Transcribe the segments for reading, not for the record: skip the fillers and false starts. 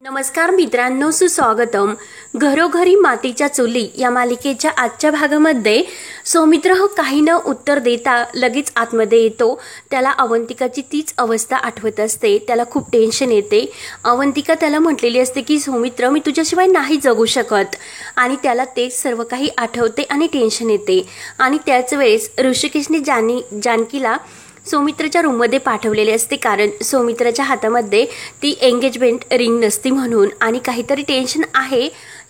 नमस्कार मित्रांनो, सुस्वागतम. घरोघरी मातीच्या चुली या मालिकेच्या आजच्या भागामध्ये सौमित्र काही न उत्तर देता लगेच आतमध्ये येतो. त्याला अवंतिकाची तीच अवस्था आठवत असते. त्याला खूप टेन्शन येते. अवंतिका त्याला म्हटलेली असते की सौमित्र, मी तुझ्याशिवाय नाही जगू शकत, आणि त्याला तेच सर्व काही आठवते आणि टेन्शन येते. आणि त्याच वेळेस ऋषिकेशने जानकीला सौमित्रच्या रूममध्ये पाठवलेले असते, कारण सौमित्रच्या हातामध्ये ती एंगेजमेंट रिंग नसती म्हणून, आणि काहीतरी टेन्शन आहे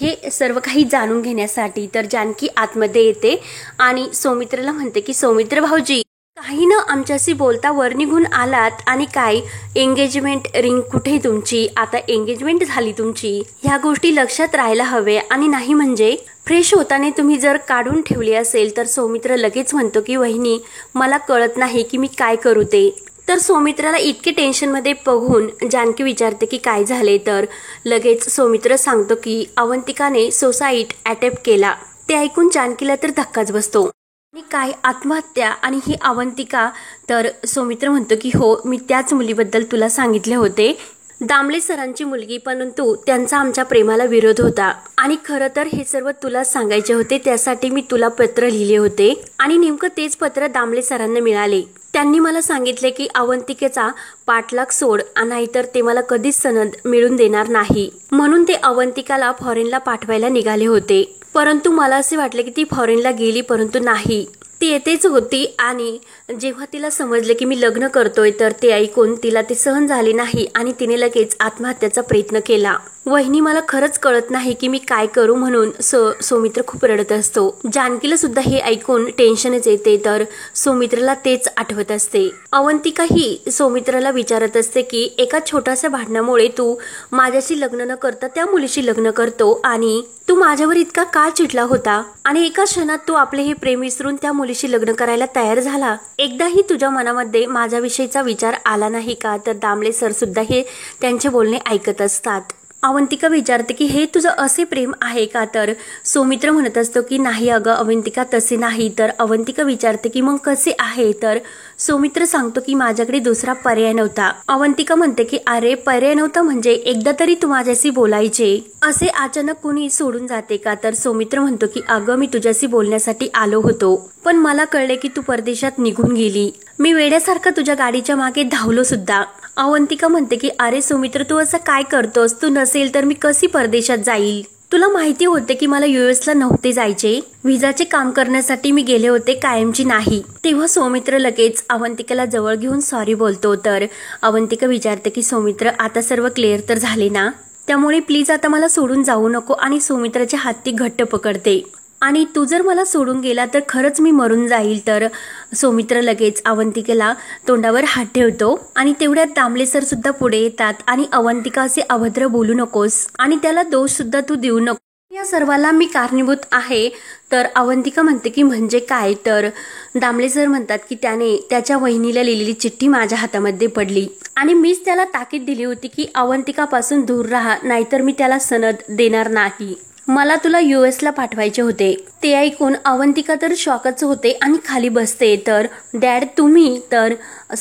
हे सर्व काही जाणून घेण्यासाठी. तर जानकी आतमध्ये येते आणि सौमित्रला म्हणते की सौमित्र भाऊजी, काही न आमच्याशी बोलता वर निघून आलात, आणि काय एंगेजमेंट रिंग कुठे तुमची? आता एंगेजमेंट झाली तुमची, ह्या गोष्टी लक्षात राहायला हवे, आणि नाही म्हणजे फ्रेश होताना तुम्ही जर काढून ठेवली असेल तर. सौमित्र लगेच म्हणतो की वहिनी, मला कळत नाही की मी काय करू ते. तर सौमित्राला इतके टेन्शनमध्ये बघून जानकी विचारते की काय झाले. तर लगेच सौमित्र सांगतो की अवंतिकाने सुसाईड अटेम्प्ट केला. ते ऐकून जानकीला तर धक्काच बसतो. आणि काय आत्महत्या? आणि ही अवंतिका? तर सौमित्र म्हणतो की हो, मी त्याच मुलीबद्दल तुला सांगितले होते, दामले सरांची मुलगी, परंतु त्यांचा आमच्या प्रेमाला विरोध होता, आणि खरं तर हे सर्व तुला सांगायचे होते. त्यासाठी मी तुला पत्र लिहिले होते, आणि नेमकं तेच पत्र दामले सरांना मिळाले. त्यांनी मला सांगितले की अवंतिकेचा पाठलाग सोड, नाहीतर ते मला कधीच सनद मिळून देणार नाही. म्हणून ते अवंतिकाला फॉरेनला पाठवायला निघाले होते. परंतु मला असे वाटले की ती फॉरेनला गेली, परंतु नाही, ती येतेच होती. आणि जेव्हा तिला समजले की मी लग्न करतोय, तर ते ऐकून तिला ते सहन झाले नाही, आणि तिने लगेच आत्महत्याचा प्रयत्न केला. वहिनी, मला खरंच कळत नाही की मी काय करू, म्हणून सौमित्र खूप रडत असतो. जानकीला सुद्धा हे ऐकून टेन्शनच येते. तर सौमित्रला तेच आठवत असते. अवंतिका ही सौमित्राला विचारत असते की एका छोट्याशा भांडणामुळे तू माझ्याशी लग्न न करता त्या मुलीशी लग्न करतो, आणि तू माझ्यावर इतका का चिडला होता, आणि एका क्षणात तू आपले हे प्रेम विसरून त्या मुलीशी लग्न करायला तयार झाला. एकदाही तुझ्या मनामध्ये माझ्याविषयीचा विचार आला नाही का? तर दामले सर सुद्धा हे त्यांचे बोलणे ऐकत असतात. अवंतिका विचारते की हे तुझं असे प्रेम आहे का? तर सौमित्र म्हणत असतो की नाही अगं अवंतिका, तसे नाही. तर अवंतिका विचारते की मग कसे आहे? तर सौमित्र सांगतो की माझ्याकडे दुसरा पर्याय नव्हता. अवंतिका म्हणते की अरे, पर्याय नव्हता म्हणजे एकदा तरी तू माझ्याशी बोलायचे, असे अचानक कुणी सोडून जाते का? तर सौमित्र म्हणतो की अगं, मी तुझ्याशी बोलण्यासाठी आलो होतो, पण मला कळले की तू परदेशात निघून गेली. मी वेड्यासारखा तुझ्या गाडीच्या मागे धावलो सुद्धा. अवंतिका म्हणते की अरे सौमित्र, तू असं काय करतोस? तू नसेल तर मी कशी परदेशात जाईल? तुला माहिती होते की मला यूएसला नव्हते जायचे, व्हिसाचे काम करण्यासाठी मी गेले होते, कायमची नाही. तेव्हा सौमित्र लगेच अवंतिकाला जवळ घेऊन सॉरी बोलतो. तर अवंतिका विचारते की सौमित्र, आता सर्व क्लिअर तर झाले ना? त्यामुळे प्लीज आता मला सोडून जाऊ नको. आणि सौमित्राचे हात ती घट्ट पकडते. आणि तू जर मला सोडून गेला तर खरंच मी मरून जाईल. तर सौमित्र लगेच अवंतिकेला तोंडावर हात ठेवतो. आणि तेवढ्यात दामले सर सुद्धा पुढे येतात. आणि अवंतिका, असे अभद्र बोलू नकोस, आणि त्याला दोष सुद्धा तू देऊ नको, या सर्वाला मी कारणीभूत आहे. तर अवंतिका म्हणते की म्हणजे काय? तर दामले सर म्हणतात की त्याने त्याच्या वहिनीला लिहिलेली चिठ्ठी माझ्या हातामध्ये पडली, आणि मीच त्याला ताकीद दिली होती की अवंतिकापासून दूर राहा, नाहीतर मी त्याला सनद देणार नाही. मला तुला यूएसला पाठवायचे होते. ते ऐकून अवंतिका तर शॉकच होते आणि खाली बसते. तर डॅड, तुम्ही? तर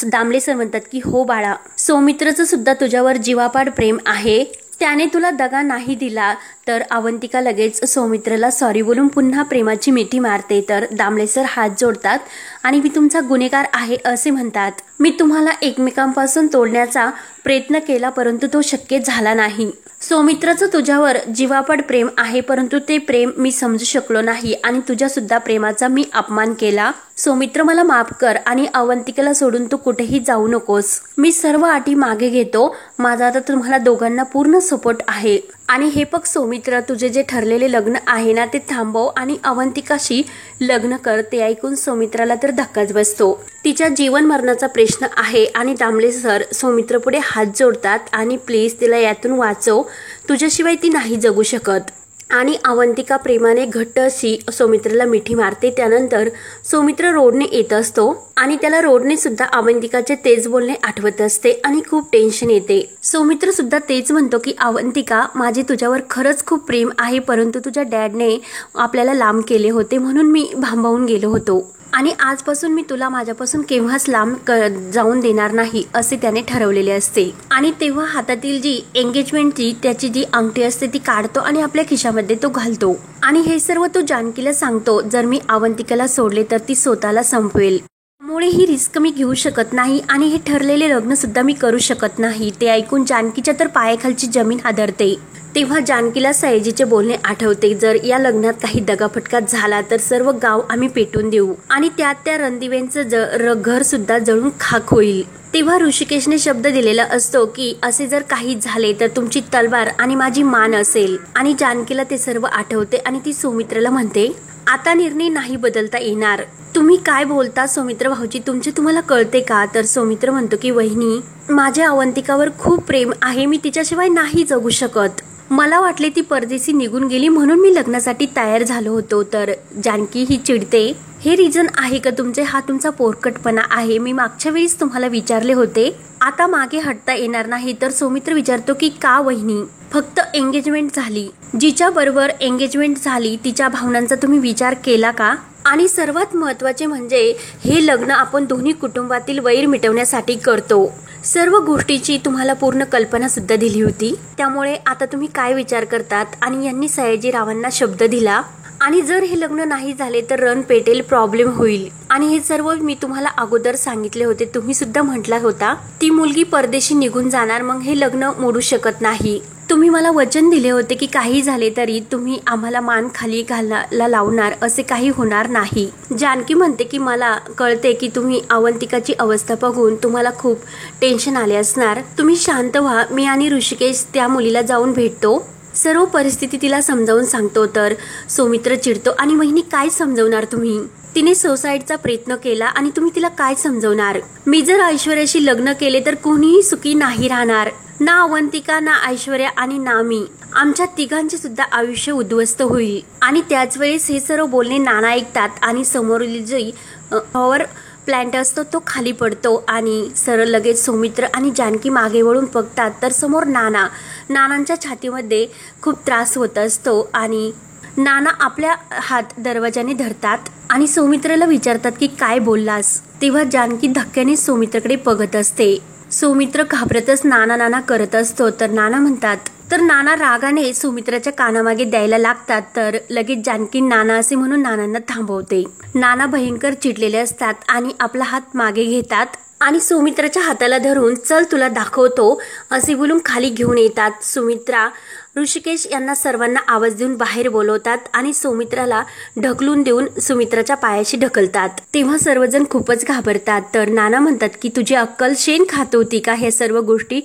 दामले सर म्हणतात की हो बाळा, सौमित्रचं सुद्धा तुझ्यावर जीवापाड प्रेम आहे, त्याने तुला दगा नाही दिला. तर अवंतिका लगेच सौमित्रला सॉरी बोलून पुन्हा प्रेमाची मिठी मारते. तर दामले सर हात जोडतात आणि मी तुमचा गुन्हेगार आहे असे म्हणतात. मी तुम्हाला एकमेकांपासून तोडण्याचा प्रयत्न केला, परंतु तो शक्य झाला नाही. सौमित्राचं तुझ्यावर जीवापाड प्रेम आहे, परंतु ते प्रेम मी समजू शकलो नाही, आणि तुझ्या सुद्धा प्रेमाचा मी अपमान केला. सौमित्र, मला माफ कर, आणि अवंतिकेला सोडून तू कुठेही जाऊ नकोस. मी सर्व अटी मागे घेतो. माझा आता तुम्हाला दोघांना पूर्ण सपोर्ट आहे. आणि हे बघ सौमित्र, तुझे जे ठरलेले लग्न आहे ना, ते थांबव आणि अवंतिकाशी लग्न कर. ते ऐकून सौमित्राला तर धक्काच बसतो. तिच्या जीवन मरणाचा प्रश्न आहे, आणि दामले सर सौमित्र पुढे हात जोडतात आणि प्लीज तिला यातून वाचव, तुझ्याशिवाय ती नाही जगू शकत. आणि अवंतिका प्रेमाने घट्ट अशी सौमित्रला मिठी मारते. त्यानंतर सौमित्र रोडने येत असतो, आणि त्याला रोडने सुद्धा अवंतिकाचे तेच बोलणे आठवत असते, आणि खूप टेन्शन येते. सौमित्र सुद्धा तेच म्हणतो की अवंतिका, माझे तुझ्यावर खरंच खूप प्रेम आहे, परंतु तुझ्या डॅडने आपल्याला लांब केले होते, म्हणून मी भांबावून गेलो होतो. आणि आजपासून मी तुला माझ्यापासून केव्हाच लांब जाऊन देणार नाही असे त्याने ठरवलेले असते। आणि तेव्हा हातातील जी एंगेजमेंटची त्याची जी अंगठी असते ती काढतो आणि आपल्या खिशामध्ये तो घालतो आणि हे सर्व तो जानकीला सांगतो, जर मी अवंतिकाला सोडले तर ती स्वतःला संपवेल, त्यामुळे ही रिस्क मी घेऊ शकत नाही आणि हे ठरलेले लग्न सुद्धा मी करू शकत नाही। ते ऐकून जानकीच्या तर पायाखालची जमीन हादरते। तेव्हा जानकीला सयाजीचे बोलणे आठवते, जर या लग्नात काही दगाफटका झाला तर सर्व गाव आम्ही पेटून देऊ आणि त्यात त्या रणदिव्यांचं घर सुद्धा जळून खाक होईल। तेव्हा ऋषिकेशने शब्द दिलेला असतो की असे जर काही झाले तर तुमची तलवार आणि माझी मान असेल। आणि जानकीला ते सर्व आठवते आणि ती सौमित्रला म्हणते, आता निर्णय नाही बदलता येणार। तुम्ही काय बोलता सौमित्र भाऊजी, तुम्हाला कळते का? तर सौमित्र म्हणतो की वहिनी, माझ्या अवंतिकावर खूप प्रेम आहे, मी तिच्याशिवाय नाही जगू शकत। मला वाटले ती परदेशी निघून गेली म्हणून मी लग्नासाठी तयार झालो होतो। तर जानकी ही चिडते, हे रिझन आहे का तुमचे? हा तुमचा पोरकटपणा आहे। मी मागच्या वेळीच तुम्हाला विचारले होते, आता मागे हटता येणार नाही। तर सौमित्र विचारतो की का वहिनी, फक्त एंगेजमेंट झाली, जिच्या बरोबर एंगेजमेंट झाली तिच्या भावनांचा तुम्ही विचार केला का? आणि सर्वात महत्त्वाचे म्हणजे हे लग्न आपण दोन्ही कुटुंबातील वैर मिटवण्यासाठी करतो। सर्व गोष्टीची तुम्हाला पूर्ण कल्पना सुद्धा दिली होती, त्यामुळे आता तुम्ही काय विचार करतात? आणि यांनी सयाजीरावांना शब्द दिला आणि जर हे लग्न नाही झाले तर रण पेटेल, प्रॉब्लेम होईल। आणि हे सर्व मी तुम्हाला अगोदर सांगितले होते, तुम्ही सुद्धा म्हटला होता ती मुलगी परदेशी निघून जाणार, मग हे लग्न मोडू शकत नाही। तुम्ही मला वचन दिले होते की काही झाले तरी तुम्ही आम्हाला मान खाली घालायला लावणार, असे काही होणार नाही। जानकी म्हणते की मला कळते की तुम्ही अवंतिकाची अवस्था बघून तुम्हाला खूप टेन्शन आले असणार, तुम्ही शांत व्हा, मी आणि ऋषिकेश त्या मुलीला जाऊन भेटतो, सर्व परिस्थिती तिला समजावून सांगतो। तर सौमित्र चिडतो आणि वहिनी काय समजवणार तुम्ही? तिने सुसाईडचा प्रयत्न केला आणि तुम्ही तिला काय समजवणार? मी जर ऐश्वर्याशी लग्न केले तर कोणीही सुखी नाही राहणार, ना अवंतिका, ना ऐश्वर्या आणि ना मी, आमच्या तिघांचे सुद्धा आयुष्य उद्ध्वस्त होईल। आणि त्याच वेळेस हे सर्व बोलणे नाना ऐकतात आणि समोरील जी पॉवर प्लांट असतो तो खाली पडतो आणि सरळ लगेच सौमित्र आणि जानकी मागे वळून बघतात तर समोर नानांच्या छातीमध्ये खूप त्रास होत असतो आणि नाना आपल्या हात दरवाजाने धरतात आणि सौमित्रला विचारतात की काय बोललास? तेव्हा जानकी धक्क्याने सौमित्रकडे बघत असते। सौमित्र घाबरतच नाना करत असतो। तर नाना म्हणतात, तर नाना रागाने सौमित्राच्या कानामागे द्यायला लागतात। तर लगेच जानकी नाना असे म्हणून नानांना थांबवते। नाना भयंकर चिडलेले असतात आणि आपला हात मागे घेतात आणि सौमित्राच्या हाताला धरून चल तुला दाखवतो असे बोलून खाली घेऊन येतात। सौमित्रा ऋषिकेश यांना सर्वांना आवाज देऊन बाहेर बोलवतात आणि सौमित्राला ढकलून देऊन सुमित्राच्या पायाशी ढकलतात। तेव्हा सर्वजण खूपच घाबरतात। तर नाना म्हणतात की तुझी अक्कल शेण खात होती का हे सर्व गोष्टी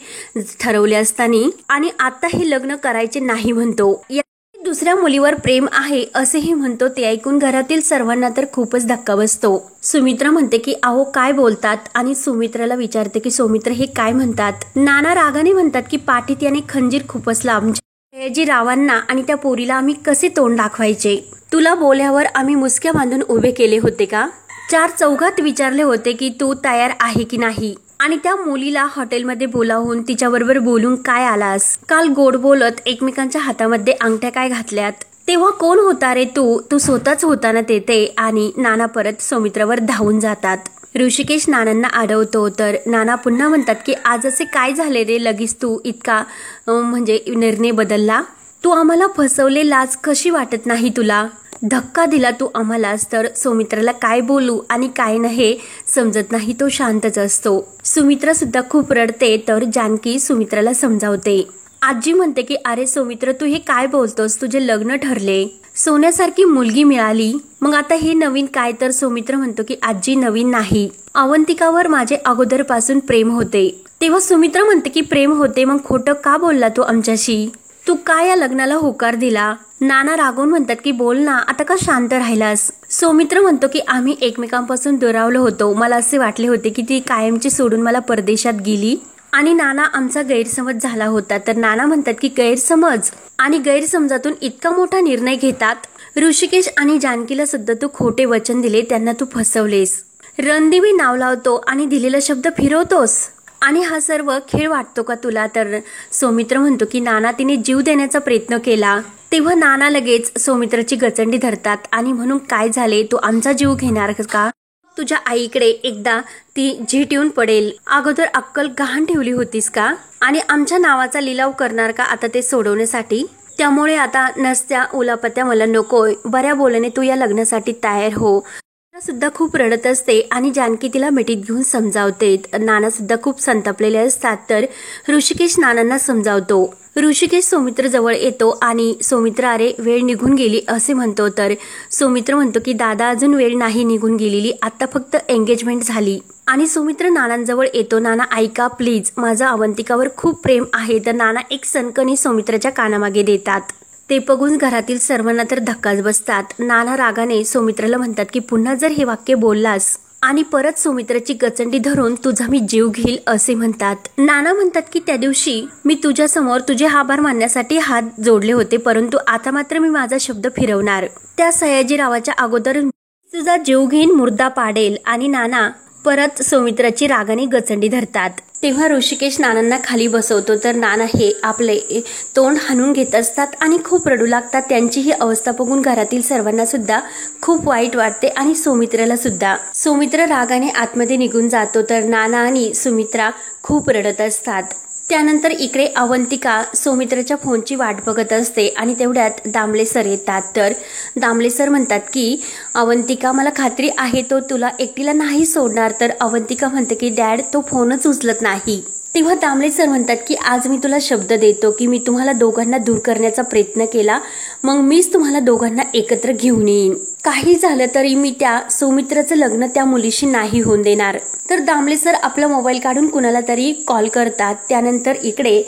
ठरवल्या असताना, आणि आता हे लग्न करायचे नाही म्हणतो, दुसऱ्या मुलीवर प्रेम आहे असेही म्हणतो। ते ऐकून घरातील सर्वांना तर खूपच धक्का बसतो। सुमित्रा म्हणते की अहो काय बोलतात? आणि सुमित्राला विचारते की सौमित्र हे काय म्हणतात? नाना रागाने म्हणतात की पाठीत याने खंजीर खुपसला आमच्या सयाजीरावांना आणि त्या पोरीला आम्ही कसे तोंड दाखवायचे? तुला बोल्यावर आम्ही मुसक्या बांधून उभे केले होते का? चार चौघात विचारले होते की तू तयार आहे की नाही? आणि त्या मुलीला हॉटेलमध्ये बोलावून तिच्याबरोबर बोलून काय आलास? काल गोड बोलत एकमेकांच्या हातामध्ये अंगठ्या काय घातल्यात? तेव्हा कोण होता रे तू स्वतःच होता ना तेथे? आणि नाना परत सौमित्रावर धावून जातात। ऋषिकेश नानांना अडवतो। तर नाना पुन्हा म्हणतात की आज असे काय झाले रे, लगेच तू इतका म्हणजे निर्णय बदलला? तू आम्हाला फसवले, लाज कशी वाटत नाही तुला? धक्का दिला तू आम्हालाच। तर सौमित्राला काय बोलू आणि काय नाही समजत नाही, तो शांतच असतो। सुमित्रा सुद्धा खूप रडते। तर जानकी सुमित्राला समजावते। आजी म्हणते की अरे सौमित्र तू हे काय बोलतोस, तुझे लग्न ठरले, सोन्यासारखी मुलगी मिळाली, मग आता हे नवीन काय? तर सौमित्र म्हणतो की आजी नवीन नाही, अवंतिकावर माझे अगोदरपासून प्रेम होते। तेव्हा सुमित्रा म्हणते की प्रेम होते, मग खोटं का बोलला तू आमच्याशी? तू काय या लग्नाला होकार दिला? नाना रागवून म्हणतात की बोल ना, आता का शांत राहिलास? सौमित्र म्हणतो की आम्ही एकमेकांपासून दुरावलो होतो, मला असे वाटले होते की ती कायमची सोडून मला परदेशात गेली आणि नाना आमचा गैरसमज झाला होता। तर नाना म्हणतात की गैरसमज? आणि गैरसमजातून इतका मोठा निर्णय घेतात? ऋषिकेश आणि जानकीला सुद्धा तू खोटे वचन दिले, त्यांना तू फसवलेस, रणदेवी नाव लावतो आणि दिलेला शब्द फिरवतोस, आणि हा सर्व खेळ वाटतो का तुला? तर सौमित्र म्हणतो की नाना तिने जीव देण्याचा प्रयत्न केला। तेव्हा नाना लगेच सौमित्राची गचंडी धरतात आणि म्हणून काय झाले, तू आमचा जीव घेणार का? तुझ्या आईकडे एकदा ती झीट येऊन पडेल. अगोदर अक्कल गहाण ठेवली होतीस का? आणि आमच्या नावाचा लिलाव करणार का आता ते सोडवण्यासाठी? त्यामुळे आता नसत्या उलापत्या मला नकोय. बऱ्या बोलणे तू या लग्नासाठी तयार हो. सुद्धा खूप रडत असते आणि जानकी तिला मिठीत घेऊन समजावते. नाना सुद्धा खूप संतापलेले असतात. तर ऋषिकेश नानांना समजावतो. ऋषिकेश सौमित्र जवळ येतो आणि सौमित्र अरे वेळ निघून गेली असे म्हणतो. तर सौमित्र म्हणतो की दादा अजून वेळ नाही निघून गेलेली, आता फक्त एंगेजमेंट झाली. आणि सौमित्र नानांजवळ येतो. नाना ऐका प्लीज, माझं अवंतिकावर खूप प्रेम आहे. तर नाना एक सणकणी सौमित्राच्या कानामागे देतात. ते बघून घरातील सर्वांना तर धक्काच बसतात. नाना रागाने सौमित्राला म्हणतात की पुन्हा जर हे वाक्य बोललास आणि परत सौमित्राची गचंडी धरून तुझा मी जीव घेईल असे म्हणतात. नाना म्हणतात की त्या दिवशी मी तुझ्या समोर तुझे आभार मानण्यासाठी हात जोडले होते, परंतु आता मात्र मी माझा शब्द फिरवणार. त्या सयाजीरावाच्या अगोदर तुझा जीव घेईन, मुर्दा पाडेल. आणि नाना परत सौमित्राची रागाने गचंडी धरतात. तेव्हा ऋषिकेश नानांना खाली बसवतो. तर नाना हे आपले तोंड हाणून घेत असतात आणि खूप रडू लागतात. त्यांची ही अवस्था बघून घरातील सर्वांना सुद्धा खूप वाईट वाटते आणि सौमित्राला सुद्धा. सौमित्र रागाने आतमध्ये निघून जातो. तर नाना आणि सुमित्रा खूप रडत असतात. त्यानंतर इकडे अवंतिका सौमित्राच्या फोनची वाट बघत असते आणि तेवढ्यात दामले सर येतात. तर दामले सर म्हणतात की अवंतिका मला खात्री आहे तो तुला एकटीला नाही सोडणार. तर अवंतिका म्हणते की डॅड तो फोनच उचलत नाही. तेव्हा दामले सर म्हणतात की आज मी तुला शब्द देतो की मी तुम्हाला दोघांना दूर करण्याचा प्रयत्न केला, मग मीच तुम्हाला दोघांना एकत्र घेऊन येईन. काही झालं तरी मी त्या सौमित्राचं लग्न त्या मुलीशी नाही होऊन देणार. तर दामले सर आपला मोबाईल काढून कुणाला तरी कॉल करतात. त्यानंतर इकडे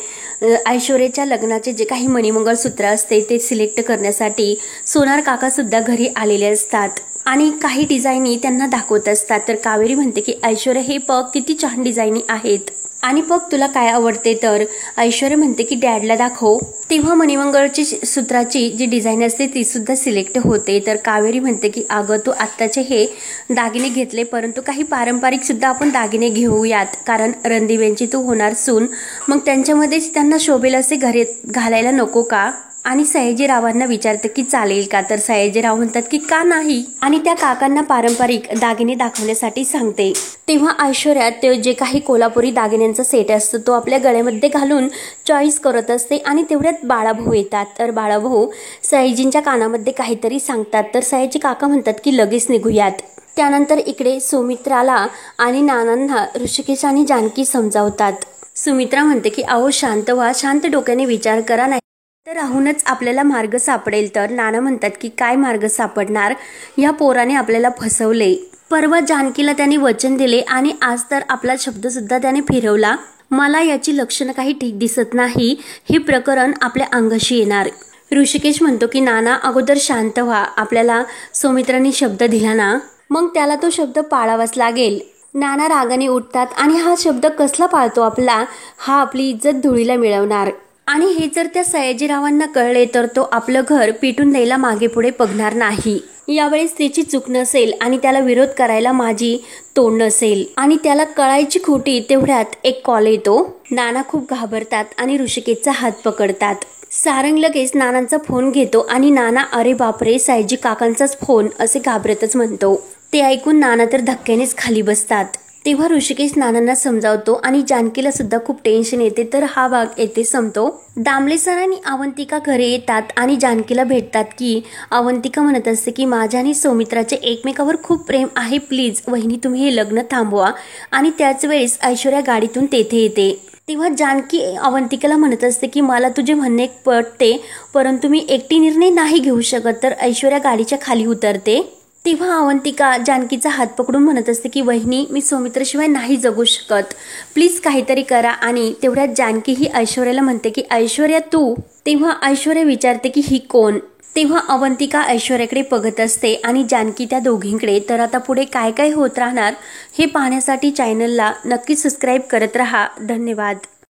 ऐश्वर्याच्या लग्नाचे जे काही मणिमंगळसूत्र असते ते सिलेक्ट करण्यासाठी सोनार काका सुद्धा घरी आलेले असतात आणि काही डिझाईनी त्यांना दाखवत असतात. तर कावेरी म्हणते की ऐश्वर्या हे बघ किती छान डिझाईनी आहेत आणि बघ तुला काय आवडते. तर ऐश्वर्या म्हणते की डॅडला दाखव. तेव्हा मणिमंगळची सूत्राची जी डिझाईन असते ती सुद्धा सिलेक्ट होते. तर कावेरी म्हणते की अगं तू आत्ताचे हे दागिने घेतले, परंतु काही पारंपरिक सुद्धा आपण दागिने घेऊयात, कारण रणदिव्यांची तू होणार सून, मग त्यांच्यामध्येच त्यांना शोभेल असे घालायला नको का? आणि सयाजीरावांना विचारते की चालेल का? तर सयाजीराव म्हणतात की का नाही, आणि त्या काकांना पारंपरिक दागिने दाखवण्यासाठी सांगते. तेव्हा ऐश्वर्या ते जे काही कोल्हापुरी दागिन्यांचा सेट असतो तो आपल्या गळ्यामध्ये घालून चॉईस करत असते आणि तेवढ्यात बाळाभाऊ येतात. तर बाळाभाऊ सयाजींच्या कानामध्ये काहीतरी सांगतात. तर सयाजी काका म्हणतात की लगेच निघूयात. त्यानंतर इकडे सुमित्राला आणि नानांना ऋषिकेश आणि जानकी समजावतात. सुमित्रा म्हणते की अहो शांत व्हा, शांत डोक्याने विचार करा, नाही तर राहूनच आपल्याला मार्ग सापडेल. तर नाना म्हणतात की काय मार्ग सापडणार, ह्या पोराने आपल्याला फसवले. परवा जानकीला त्याने वचन दिले आणि आज तर आपला शब्द सुद्धा त्याने फिरवला. मला याची लक्षणं काही ठीक दिसत नाही. हे प्रकरण आपल्या अंगाशी येणार. ऋषिकेश म्हणतो की नाना अगोदर शांत व्हा, आपल्याला सौमित्राने शब्द दिला ना, मग त्याला तो शब्द पाळावाच लागेल. नाना रागाने उठतात आणि हा शब्द कसला पाळतो आपला, हा आपली इज्जत धुळीला मिळवणार. आणि हे जर त्या सयाजीरावांना कळले तर तो आपलं घर पिटून द्यायला मागे पुढे बघणार नाही. यावेळेस त्याची चूक नसेल आणि त्याला विरोध करायला माझी तोंड नसेल. आणि त्याला कळायची खोटी. तेवढ्यात एक कॉल येतो. नाना खूप घाबरतात आणि ऋषिकेशचा हात पकडतात. सारंग लगेच नानांचा फोन घेतो आणि नाना अरे बापरे सयाजी काकांचाच फोन असे घाबरतच म्हणतो. ते ऐकून नाना तर धक्क्यानेच खाली बसतात. तेव्हा ऋषिकेश नानांना समजावतो आणि जानकीला सुद्धा खूप टेन्शन येते. तर हा भाग येथे संपतो. दामले सर आणि अवंतिका घरी येतात आणि जानकीला भेटतात की अवंतिका म्हणत असते की माझ्या आणि सौमित्राचे एकमेकावर खूप प्रेम आहे, प्लीज वहिनी तुम्ही हे लग्न थांबवा. आणि त्याच वेळेस ऐश्वर्या गाडीतून तेथे येते. तेव्हा जानकी अवंतिकाला म्हणत असते की मला तुझे म्हणणे पटते, परंतु मी एकटी निर्णय नाही घेऊ शकत. तर ऐश्वर्या गाडीच्या खाली उतरते. तेव्हा अवंतिका जानकीचा हात पकडून म्हणत असते की वहिनी मी सौमित्राशिवाय नाही जगू शकत, प्लीज काहीतरी करा. आणि तेवढ्यात जानकी ही ऐश्वर्याला म्हणते की ऐश्वर्या तू. तेव्हा ऐश्वर्या विचारते की ही कोण. तेव्हा अवंतिका ऐश्वर्याकडे बघत असते आणि जानकी त्या दोघींकडे. तर आता पुढे काय काय होत राहणार हे पाहण्यासाठी चॅनलला नक्की सबस्क्राईब करत राहा. धन्यवाद.